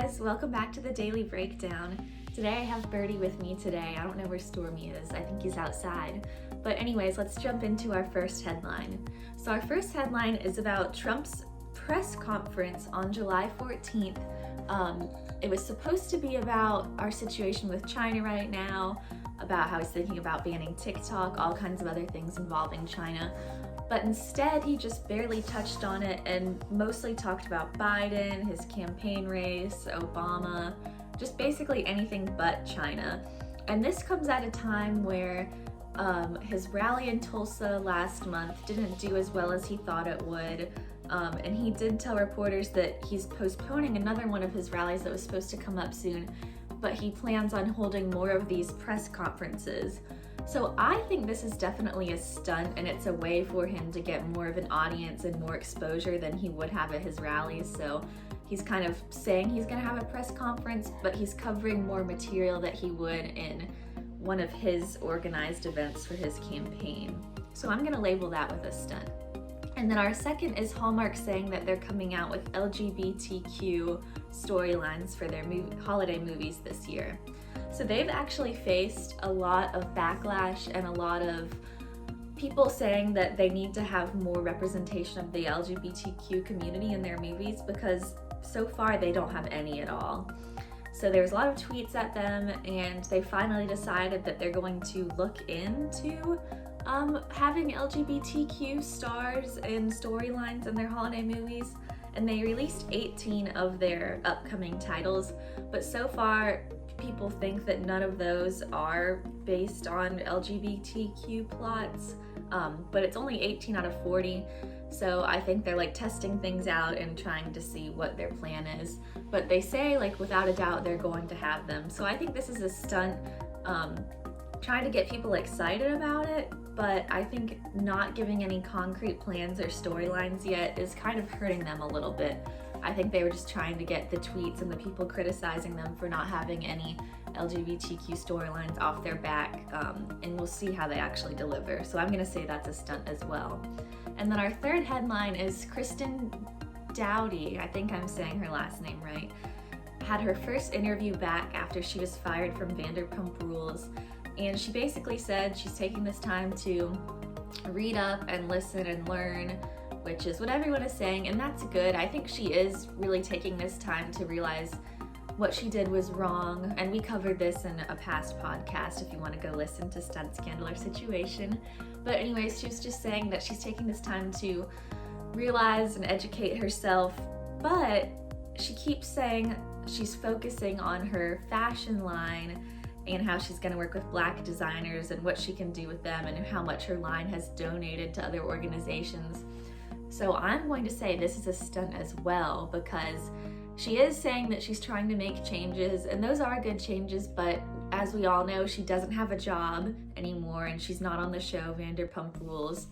guys, welcome back to the Daily Breakdown. Today I have Birdie with me today. I don't know where Stormy is. I think he's outside. But anyways, let's jump into our first headline. So our first headline is about Trump's press conference on July 14th. It was supposed to be about our situation with China right now, about how he's thinking about banning TikTok, all kinds of other things involving China. But instead, he just barely touched on it and mostly talked about Biden, his campaign race, Obama, just basically anything but China. And this comes at a time where his rally in Tulsa last month didn't do as well as he thought it would. And he did tell reporters that he's postponing another one of his rallies that was supposed to come up soon, but he plans on holding more of these press conferences. So I think this is definitely a stunt, and it's a way for him to get more of an audience and more exposure than he would have at his rallies. So he's kind of saying he's gonna have a press conference, but he's covering more material that he would in one of his organized events for his campaign. So I'm gonna label that with a stunt. And then our second is Hallmark saying that they're coming out with LGBTQ storylines for their holiday movies this year. So they've actually faced a lot of backlash and a lot of people saying that they need to have more representation of the LGBTQ community in their movies because so far they don't have any at all. So there's a lot of tweets at them, and they finally decided that they're going to look into having LGBTQ stars and storylines in their holiday movies. And they released 18 of their upcoming titles, but so far people think that none of those are based on LGBTQ plots, but it's only 18 out of 40, so I think they're like testing things out and trying to see what their plan is. But they say like without a doubt they're going to have them, so I think this is a stunt trying to get people excited about it, but I think not giving any concrete plans or storylines yet is kind of hurting them a little bit. I think they were just trying to get the tweets and the people criticizing them for not having any LGBTQ storylines off their back, and we'll see how they actually deliver. So I'm gonna say that's a stunt as well. And then our third headline is Kristen Doute, I think I'm saying her last name right, had her first interview back after she was fired from Vanderpump Rules. And she basically said she's taking this time to read up and listen and learn, which is what everyone is saying, and that's good. I think she is really taking this time to realize what she did was wrong, and we covered this in a past podcast if you want to go listen to Stunt Scandal or Situation. But anyways, she was just saying that she's taking this time to realize and educate herself, but she keeps saying she's focusing on her fashion line and how she's going to work with Black designers and what she can do with them and how much her line has donated to other organizations. So I'm going to say this is a stunt as well, because she is saying that she's trying to make changes, and those are good changes, but as we all know, she doesn't have a job anymore and she's not on the show Vanderpump Rules.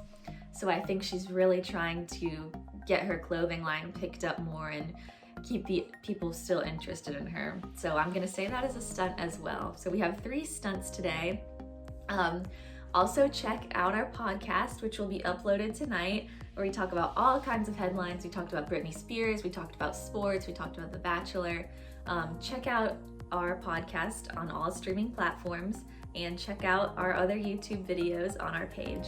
So I think she's really trying to get her clothing line picked up more and keep the people still interested in her. So I'm gonna say that as a stunt as well. So we have 3 stunts today. Also check out our podcast, which will be uploaded tonight, where we talk about all kinds of headlines. We talked about Britney Spears, we talked about sports, we talked about The Bachelor. Check out our podcast on all streaming platforms and check out our other YouTube videos on our page.